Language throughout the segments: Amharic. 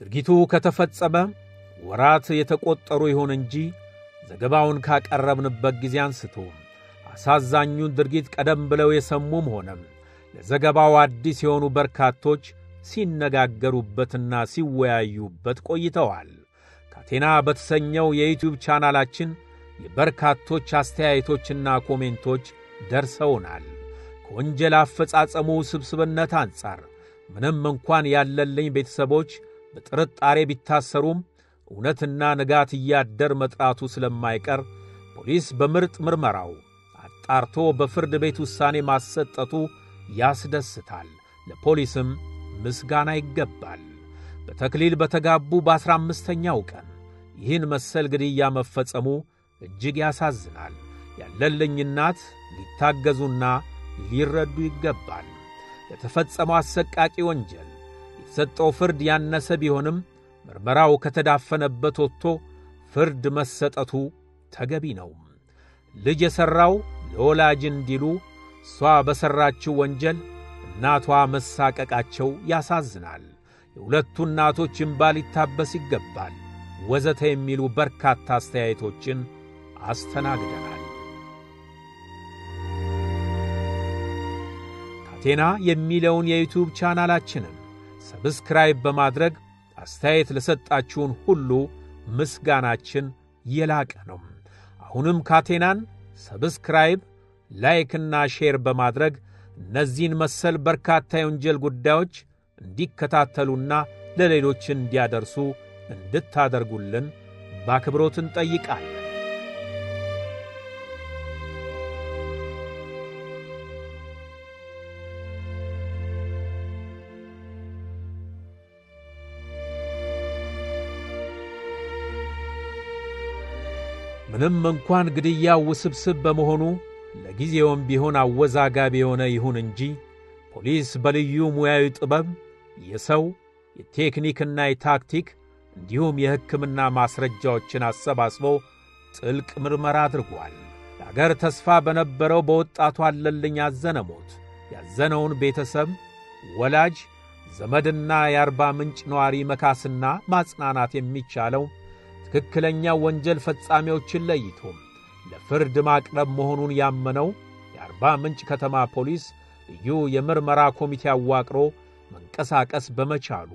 ድርጊቱ ከተፈጸመ ወራት የተቆጠሩ ይሆን እንጂ ዘገባውን ካቀረብንበት ጊዜ አንስቶ አሳዛኙን ድርጊት ቀደም ብለው የሰሙም ሆነም ለዘገባው አዲስ የሆኑ በርካቶች ሲነጋገሩበትና ሲወያዩበት ቆይተዋል። ካቴና በተሰኘው የዩቲዩብ ቻናላችን የበርካቶች አስተያየቶችና ኮሜንቶች ደርሰውናል። ከወንጀል አፈጻጸሙ ስብስብነት አንጻር ምንም እንኳን ያለልኝ ቤተሰቦች በጥርጣሬ ቢታሰሩም እውነትና ንጋት እያደር መጥራቱ ስለማይቀር ፖሊስ በምርጥ ምርመራው አጣርቶ በፍርድ ቤት ውሳኔ ማሰጠቱ ያስደስታል። ለፖሊስም ምስጋና ይገባል። በተክሊል በተጋቡ በ15ኛው ቀን ይህን መሰል ግድያ መፈጸሙ እጅግ ያሳዝናል። ያለልኝ እናት ሊታገዙና ሊረዱ ይገባል። ለተፈጸመው አሰቃቂ ወንጀል የተሰጠው ፍርድ ያነሰ ቢሆንም ምርመራው ከተዳፈነበት ወጥቶ ፍርድ መሰጠቱ ተገቢ ነው። ልጅ የሠራው ለወላጅ እንዲሉ እሷ በሠራችው ወንጀል እናቷ መሳቀቃቸው ያሳዝናል። የሁለቱ እናቶች እንባ ሊታበስ ይገባል ወዘተ የሚሉ በርካታ አስተያየቶችን አስተናግደናል። ካቴና የሚለውን የዩቲዩብ ቻናላችንን ሰብስክራይብ በማድረግ አስተያየት ለሰጣችሁን ሁሉ ምስጋናችን የላቀ ነው። አሁንም ካቴናን ሰብስክራይብ፣ ላይክና ሼር በማድረግ እነዚህን መሰል በርካታ የወንጀል ጉዳዮች እንዲከታተሉና ለሌሎች እንዲያደርሱ እንድታደርጉልን በአክብሮት እንጠይቃለን። ምንም እንኳን ግድያው ውስብስብ በመሆኑ ለጊዜውም ቢሆን አወዛጋቢ የሆነ ይሁን እንጂ ፖሊስ በልዩ ሙያዊ ጥበብ የሰው የቴክኒክና የታክቲክ እንዲሁም የሕክምና ማስረጃዎችን አሰባስቦ ጥልቅ ምርመራ አድርጓል። ለአገር ተስፋ በነበረው በወጣቱ አለልኝ አዘነ ሞት ያዘነውን ቤተሰብ፣ ወላጅ፣ ዘመድና የአርባ ምንጭ ነዋሪ መካስና ማጽናናት የሚቻለው ትክክለኛ ወንጀል ፈጻሚዎችን ለይቶ ለፍርድ ማቅረብ መሆኑን ያመነው የአርባ ምንጭ ከተማ ፖሊስ ልዩ የምርመራ ኮሚቴ አዋቅሮ መንቀሳቀስ በመቻሉ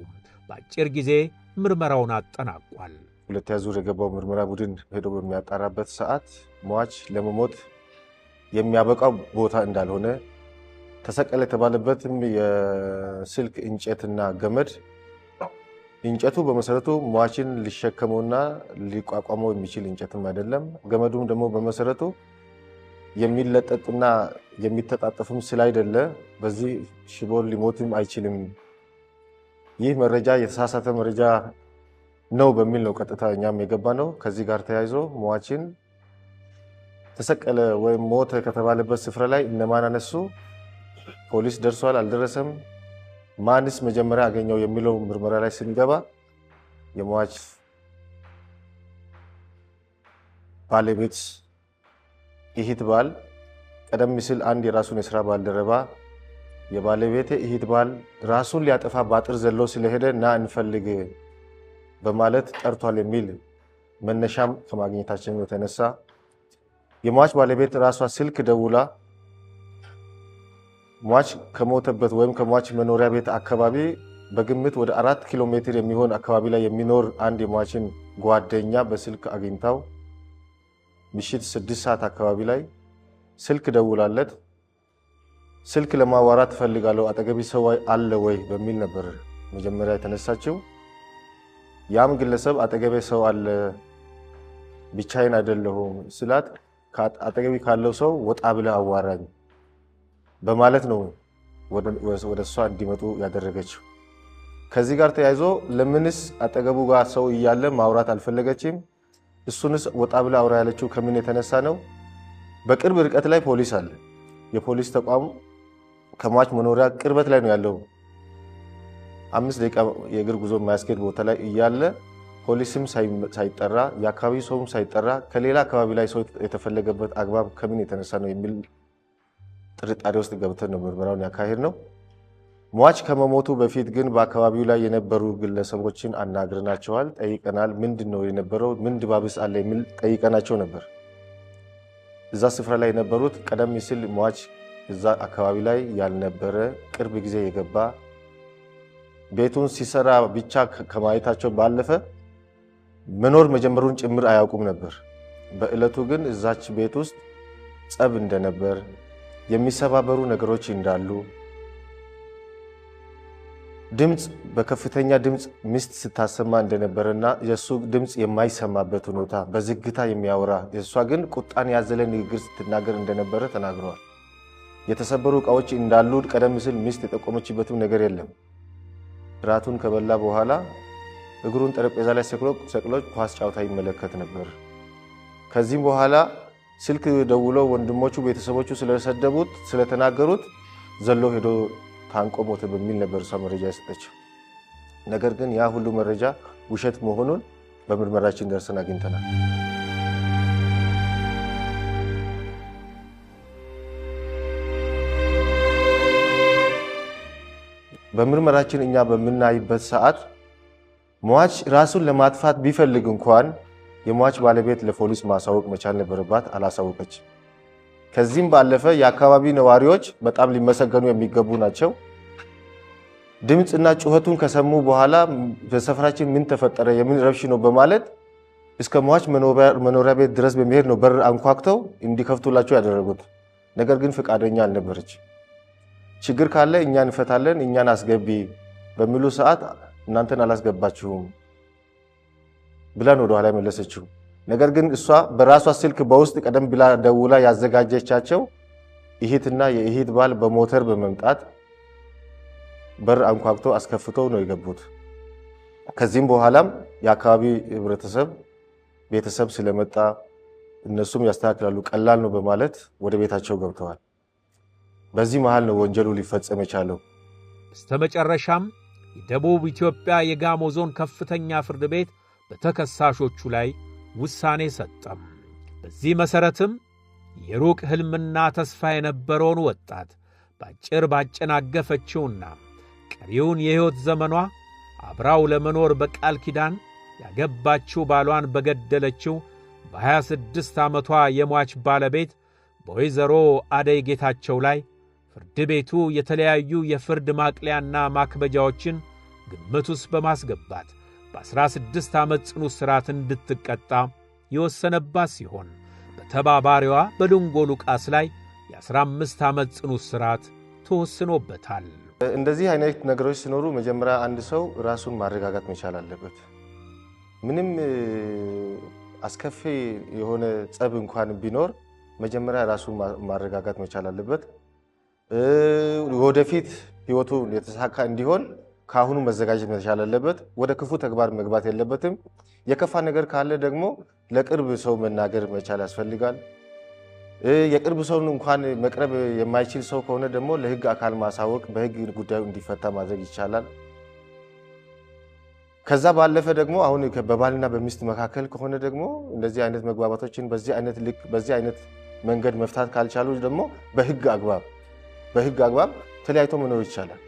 በአጭር ጊዜ ምርመራውን አጠናቋል። ሁለተኛ ዙር የገባው ምርመራ ቡድን ሄዶ በሚያጣራበት ሰዓት ሟች ለመሞት የሚያበቃው ቦታ እንዳልሆነ ተሰቀለ የተባለበትም የስልክ እንጨትና ገመድ እንጨቱ በመሰረቱ ሟችን ሊሸከመውና ሊቋቋመው የሚችል እንጨትም አይደለም። ገመዱም ደግሞ በመሰረቱ የሚለጠጥና የሚተጣጠፍም ስላይደለ በዚህ ሽቦ ሊሞትም አይችልም። ይህ መረጃ የተሳሳተ መረጃ ነው በሚል ነው ቀጥታ እኛም የገባ ነው። ከዚህ ጋር ተያይዞ ሟችን ተሰቀለ ወይም ሞተ ከተባለበት ስፍራ ላይ እነማን አነሱ፣ ፖሊስ ደርሷል አልደረሰም፣ ማንስ መጀመሪያ አገኘው የሚለው ምርመራ ላይ ስንገባ የሟች ባለቤት እህት ባል ቀደም ሲል አንድ የራሱን የሥራ ባልደረባ የባለቤቴ እህት ባል ራሱን ሊያጠፋ ባጥር ዘሎ ስለሄደ ና እንፈልግ በማለት ጠርቷል የሚል መነሻም ከማግኘታችን የተነሳ የሟች ባለቤት ራሷ ስልክ ደውላ ሟች ከሞተበት ወይም ከሟች መኖሪያ ቤት አካባቢ በግምት ወደ 4 ኪሎ ሜትር የሚሆን አካባቢ ላይ የሚኖር አንድ የሟችን ጓደኛ በስልክ አግኝታው ምሽት 6 ሰዓት አካባቢ ላይ ስልክ ደውላለት ስልክ ለማዋራት ፈልጋለሁ አጠገቢ ሰው አለ ወይ በሚል ነበር መጀመሪያ የተነሳችው። ያም ግለሰብ አጠገቤ ሰው አለ ብቻዬን አይደለሁም ስላት አጠገቢ ካለው ሰው ወጣ ብለ አዋራኝ በማለት ነው ወደ እሷ እንዲመጡ ያደረገችው። ከዚህ ጋር ተያይዞ ለምንስ አጠገቡ ጋር ሰው እያለ ማውራት አልፈለገችም? እሱንስ ወጣ ብለ አውራ ያለችው ከምን የተነሳ ነው? በቅርብ ርቀት ላይ ፖሊስ አለ። የፖሊስ ተቋም ከሟች መኖሪያ ቅርበት ላይ ነው ያለው። 5 ደቂቃ የእግር ጉዞ የማያስኬድ ቦታ ላይ እያለ ፖሊስም ሳይጠራ የአካባቢ ሰውም ሳይጠራ ከሌላ አካባቢ ላይ ሰው የተፈለገበት አግባብ ከምን የተነሳ ነው የሚል ጥርጣሬ ውስጥ ገብተን ነው ምርመራውን ያካሄድ ነው። ሟች ከመሞቱ በፊት ግን በአካባቢው ላይ የነበሩ ግለሰቦችን አናግረናቸዋል፣ ጠይቀናል። ምንድነው የነበረው ምን ድባብስ አለ የሚል ጠይቀናቸው ነበር። እዛ ስፍራ ላይ የነበሩት ቀደም ሲል ሟች እዛ አካባቢ ላይ ያልነበረ ቅርብ ጊዜ የገባ ቤቱን ሲሰራ ብቻ ከማየታቸው ባለፈ መኖር መጀመሩን ጭምር አያውቁም ነበር። በእለቱ ግን እዛች ቤት ውስጥ ጸብ እንደነበር፣ የሚሰባበሩ ነገሮች እንዳሉ፣ ድምጽ በከፍተኛ ድምጽ ሚስት ስታሰማ እንደነበረና የሱ ድምጽ የማይሰማበት ሁኔታ በዝግታ የሚያወራ የሷ ግን ቁጣን ያዘለ ንግግር ስትናገር እንደነበረ ተናግረዋል። የተሰበሩ ዕቃዎች እንዳሉ ቀደም ሲል ሚስት የጠቆመችበትም ነገር የለም። ራቱን ከበላ በኋላ እግሩን ጠረጴዛ ላይ ሰቅሎ ኳስ ጫውታ ይመለከት ነበር። ከዚህም በኋላ ስልክ ደውሎ ወንድሞቹ ቤተሰቦቹ ስለሰደቡት ስለተናገሩት ዘሎ ሄዶ ታንቆ ሞተ በሚል ነበር እሷ መረጃ የሰጠችው። ነገር ግን ያ ሁሉ መረጃ ውሸት መሆኑን በምርመራችን ደርሰን አግኝተናል። በምርመራችን እኛ በምናይበት ሰዓት ሟች ራሱን ለማጥፋት ቢፈልግ እንኳን የሟች ባለቤት ለፖሊስ ማሳወቅ መቻል ነበረባት፣ አላሳወቀች። ከዚህም ባለፈ የአካባቢ ነዋሪዎች በጣም ሊመሰገኑ የሚገቡ ናቸው። ድምጽና ጩኸቱን ከሰሙ በኋላ በሰፈራችን ምን ተፈጠረ የምን ረብሽ ነው በማለት እስከ ሟች መኖሪያ ቤት ድረስ በመሄድ ነው በር አንኳክተው እንዲከፍቱላቸው ያደረጉት። ነገር ግን ፈቃደኛ አልነበረች። ችግር ካለ እኛ እንፈታለን፣ እኛን አስገቢ በሚሉ ሰዓት እናንተን አላስገባችሁም ብለን ወደ ኋላ መለሰችው። ነገር ግን እሷ በራሷ ስልክ በውስጥ ቀደም ብላ ደውላ ያዘጋጀቻቸው እህትና የእህት ባል በሞተር በመምጣት በር አንኳክቶ አስከፍተው ነው የገቡት። ከዚህም በኋላም የአካባቢ ህብረተሰብ ቤተሰብ ስለመጣ እነሱም ያስተካክላሉ ቀላል ነው በማለት ወደ ቤታቸው ገብተዋል። በዚህ መሃል ነው ወንጀሉ ሊፈጸም የቻለው። በስተመጨረሻም የደቡብ ኢትዮጵያ የጋሞ ዞን ከፍተኛ ፍርድ ቤት በተከሳሾቹ ላይ ውሳኔ ሰጠም። በዚህ መሠረትም የሩቅ ሕልምና ተስፋ የነበረውን ወጣት ባጭር ባጨናገፈችውና ቀሪውን የሕይወት ዘመኗ አብራው ለመኖር በቃል ኪዳን ያገባችው ባሏን በገደለችው በ26 ዓመቷ የሟች ባለቤት በወይዘሮ አደይ ጌታቸው ላይ ፍርድ ቤቱ የተለያዩ የፍርድ ማቅለያና ማክበጃዎችን ግምት ውስጥ በማስገባት በ16 ዓመት ጽኑ እስራት እንድትቀጣ የወሰነባት ሲሆን በተባባሪዋ በድንጎ ሉቃስ ላይ የ15 ዓመት ጽኑ እስራት ተወስኖበታል። እንደዚህ አይነት ነገሮች ሲኖሩ መጀመሪያ አንድ ሰው ራሱን ማረጋጋት መቻል አለበት። ምንም አስከፊ የሆነ ጸብ እንኳን ቢኖር መጀመሪያ ራሱን ማረጋጋት መቻል አለበት። ወደፊት ህይወቱ የተሳካ እንዲሆን ካሁኑ መዘጋጀት መቻል አለበት። ወደ ክፉ ተግባር መግባት የለበትም። የከፋ ነገር ካለ ደግሞ ለቅርብ ሰው መናገር መቻል ያስፈልጋል። የቅርብ ሰውን እንኳን መቅረብ የማይችል ሰው ከሆነ ደግሞ ለህግ አካል ማሳወቅ፣ በህግ ጉዳዩ እንዲፈታ ማድረግ ይቻላል። ከዛ ባለፈ ደግሞ አሁን በባልና በሚስት መካከል ከሆነ ደግሞ እንደዚህ አይነት መግባባቶችን በዚህ አይነት መንገድ መፍታት ካልቻሉ ደግሞ በህግ አግባብ ተለያይቶ መኖር ይቻላል።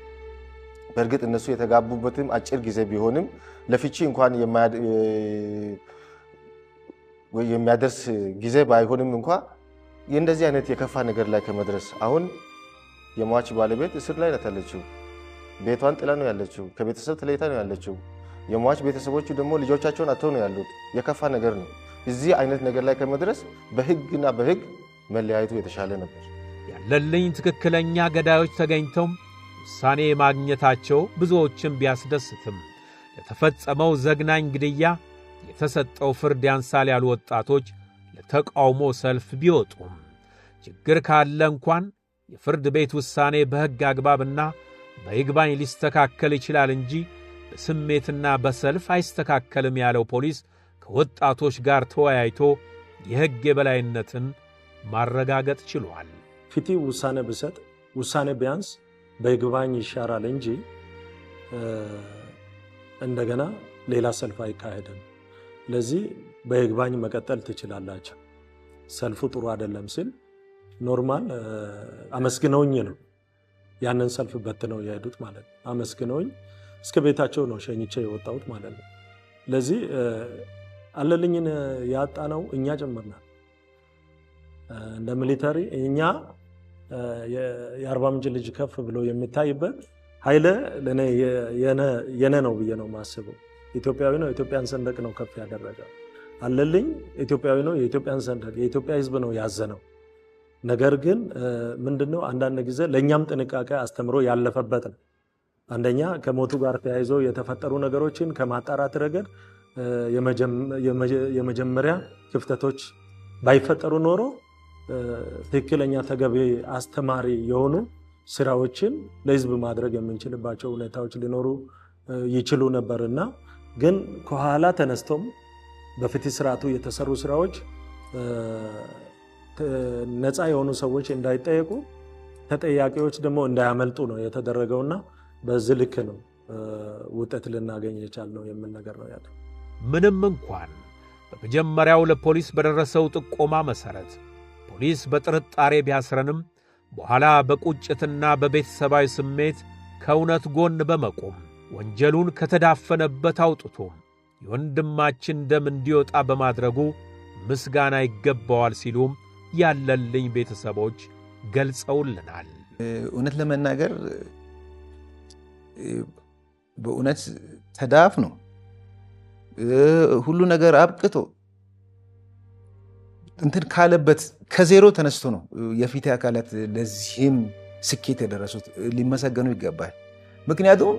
በእርግጥ እነሱ የተጋቡበትም አጭር ጊዜ ቢሆንም ለፍቺ እንኳን የሚያደርስ ጊዜ ባይሆንም እንኳን የእንደዚህ አይነት የከፋ ነገር ላይ ከመድረስ አሁን የሟች ባለቤት እስር ላይ ናት ያለችው። ቤቷን ጥላ ነው ያለችው። ከቤተሰብ ተለይታ ነው ያለችው። የሟች ቤተሰቦቹ ደግሞ ልጆቻቸውን አጥተው ነው ያሉት። የከፋ ነገር ነው። እዚህ አይነት ነገር ላይ ከመድረስ በህግና በህግ መለያየቱ የተሻለ ነበር። ያለልኝ ትክክለኛ ገዳዮች ተገኝተው ውሳኔ ማግኘታቸው ብዙዎችን ቢያስደስትም ለተፈጸመው ዘግናኝ ግድያ የተሰጠው ፍርድ ያንሳል ያሉ ወጣቶች ለተቃውሞ ሰልፍ ቢወጡም ችግር ካለ እንኳን የፍርድ ቤት ውሳኔ በሕግ አግባብና በይግባኝ ሊስተካከል ይችላል እንጂ በስሜትና በሰልፍ አይስተካከልም ያለው ፖሊስ ከወጣቶች ጋር ተወያይቶ የሕግ የበላይነትን ማረጋገጥ ችሏል። ፍትህ ውሳኔ ብሰጥ ውሳኔ ቢያንስ በይግባኝ ይሻራል እንጂ እንደገና ሌላ ሰልፍ አይካሄድም። ለዚህ በይግባኝ መቀጠል ትችላላችሁ፣ ሰልፉ ጥሩ አይደለም ሲል ኖርማል አመስግነውኝ ነው ያንን ሰልፍ በትነው የሄዱት ማለት ነው። አመስግነውኝ እስከ ቤታቸው ነው ሸኝቼ የወጣሁት ማለት ነው። ለዚህ አለልኝን ያጣነው እኛ ጨምርና እንደ ሚሊተሪ እኛ የአርባ ምንጭ ልጅ ከፍ ብሎ የሚታይበት ኃይለ ለኔ የኔ ነው ብዬ ነው ማስበው። ኢትዮጵያዊ ነው፣ የኢትዮጵያን ሰንደቅ ነው ከፍ ያደረገው። አለልኝ ኢትዮጵያዊ ነው፣ የኢትዮጵያን ሰንደቅ የኢትዮጵያ ሕዝብ ነው ያዘነው። ነገር ግን ምንድነው አንዳንድ ጊዜ ለኛም ጥንቃቄ አስተምሮ ያለፈበት ነው። አንደኛ ከሞቱ ጋር ተያይዞ የተፈጠሩ ነገሮችን ከማጣራት ረገድ የመጀመሪያ ክፍተቶች ባይፈጠሩ ኖሮ ትክክለኛ ተገቢ አስተማሪ የሆኑ ስራዎችን ለህዝብ ማድረግ የምንችልባቸው ሁኔታዎች ሊኖሩ ይችሉ ነበርና ግን ከኋላ ተነስቶም በፍትህ ስርዓቱ የተሰሩ ስራዎች ነፃ የሆኑ ሰዎች እንዳይጠየቁ ተጠያቂዎች ደግሞ እንዳያመልጡ ነው የተደረገውና በዚህ ልክ ነው ውጤት ልናገኝ የቻልነው የምን ነገር ነው ያለው። ምንም እንኳን በመጀመሪያው ለፖሊስ በደረሰው ጥቆማ መሰረት ፖሊስ በጥርጣሬ ቢያስረንም በኋላ በቁጭትና በቤተሰባዊ ስሜት ከእውነት ጎን በመቆም ወንጀሉን ከተዳፈነበት አውጥቶ የወንድማችን ደም እንዲወጣ በማድረጉ ምስጋና ይገባዋል ሲሉም ያለልኝ ቤተሰቦች ገልጸውልናል። እውነት ለመናገር በእውነት ተዳፍኖ ሁሉ ነገር አብቅቶ እንትን ካለበት ከዜሮ ተነስቶ ነው የፊት አካላት ለዚህም ስኬት የደረሱት። ሊመሰገኑ ይገባል። ምክንያቱም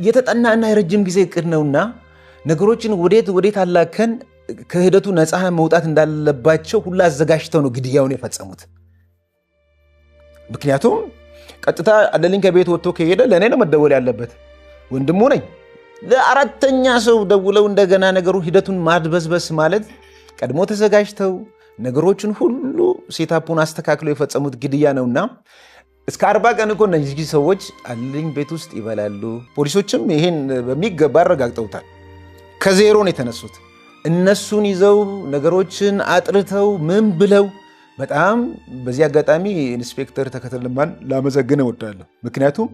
የተጠናና የረጅም ጊዜ እቅድ ነውና ነገሮችን ወዴት አላከን ከሂደቱ ነፃ መውጣት እንዳለባቸው ሁሉ አዘጋጅተው ነው ግድያውን የፈጸሙት። ምክንያቱም ቀጥታ አለልኝ ከቤት ወጥቶ ከሄደ ለኔ ነው መደወል ያለበት፣ ወንድሙ ነኝ። ለአራተኛ ሰው ደውለው እንደገና ነገሩ ሂደቱን ማድበስበስ ማለት ቀድሞ ተዘጋጅተው ነገሮችን ሁሉ ሴታፑን አስተካክለው የፈጸሙት ግድያ ነውና እስከ 40 ቀን እኮ እነዚህ ሰዎች አለልኝ ቤት ውስጥ ይበላሉ። ፖሊሶችም ይሄን በሚገባ አረጋግጠውታል። ከዜሮ ነው የተነሱት። እነሱን ይዘው ነገሮችን አጥርተው ምን ብለው በጣም በዚህ አጋጣሚ ኢንስፔክተር ተከተልማን ላመሰግን እወዳለሁ። ምክንያቱም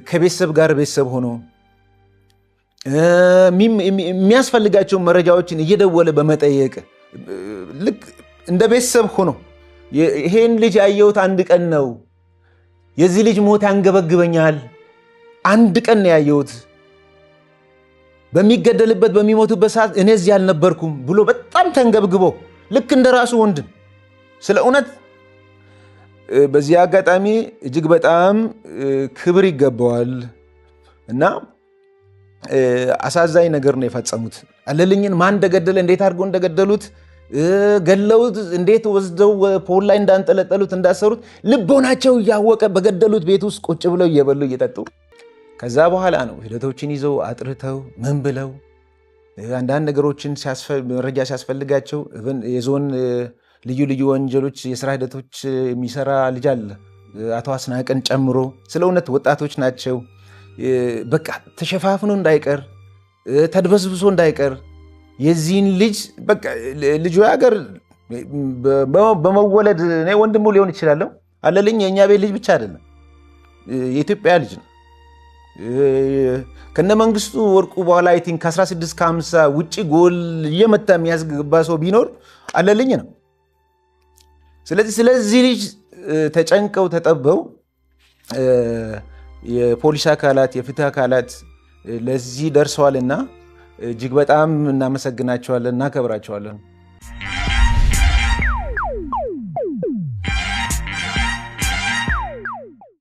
ከቤተሰብ ጋር ቤተሰብ ሆኖ የሚያስፈልጋቸው መረጃዎችን እየደወለ በመጠየቅ ልክ እንደ ቤተሰብ ሆኖ ይሄን ልጅ ያየሁት አንድ ቀን ነው፣ የዚህ ልጅ ሞት ያንገበግበኛል፣ አንድ ቀን ነው ያየሁት፣ በሚገደልበት በሚሞቱበት ሰዓት እኔ እዚህ አልነበርኩም ብሎ በጣም ተንገብግቦ ልክ እንደራሱ ወንድም ስለ እውነት በዚህ አጋጣሚ እጅግ በጣም ክብር ይገባዋል እና አሳዛኝ ነገር ነው የፈጸሙት። አለልኝን ማን እንደገደለ እንዴት አድርገው እንደገደሉት ገለውት እንዴት ወስደው ፖል ላይ እንዳንጠለጠሉት እንዳሰሩት ልቦናቸው እያወቀ በገደሉት ቤት ውስጥ ቁጭ ብለው እየበሉ እየጠጡ ከዛ በኋላ ነው ሂደቶችን ይዘው አጥርተው ምን ብለው አንዳንድ ነገሮችን መረጃ ሲያስፈልጋቸው የዞን ልዩ ወንጀሎች የሥራ ሂደቶች የሚሰራ ልጅ አለ አቶ አስናቀን ጨምሮ ስለ እውነት ወጣቶች ናቸው። በቃ ተሸፋፍኖ እንዳይቀር ተድበስብሶ እንዳይቀር የዚህን ልጅ በቃ ልጁ ሀገር በመወለድ እኔ ወንድሙ ሊሆን ይችላል። አለልኝ የኛ ቤት ልጅ ብቻ አይደለም፣ የኢትዮጵያ ልጅ ነው። ከነ መንግስቱ ወርቁ በኋላ አይ ቲንክ ከ16 ከ50 ውጪ ጎል እየመታ የሚያስገባ ሰው ቢኖር አለልኝ ነው። ስለዚህ ልጅ ተጨንቀው ተጠበው የፖሊስ አካላት የፍትህ አካላት ለዚህ ደርሰዋልና እጅግ በጣም እናመሰግናቸዋለን፣ እናከብራቸዋለን።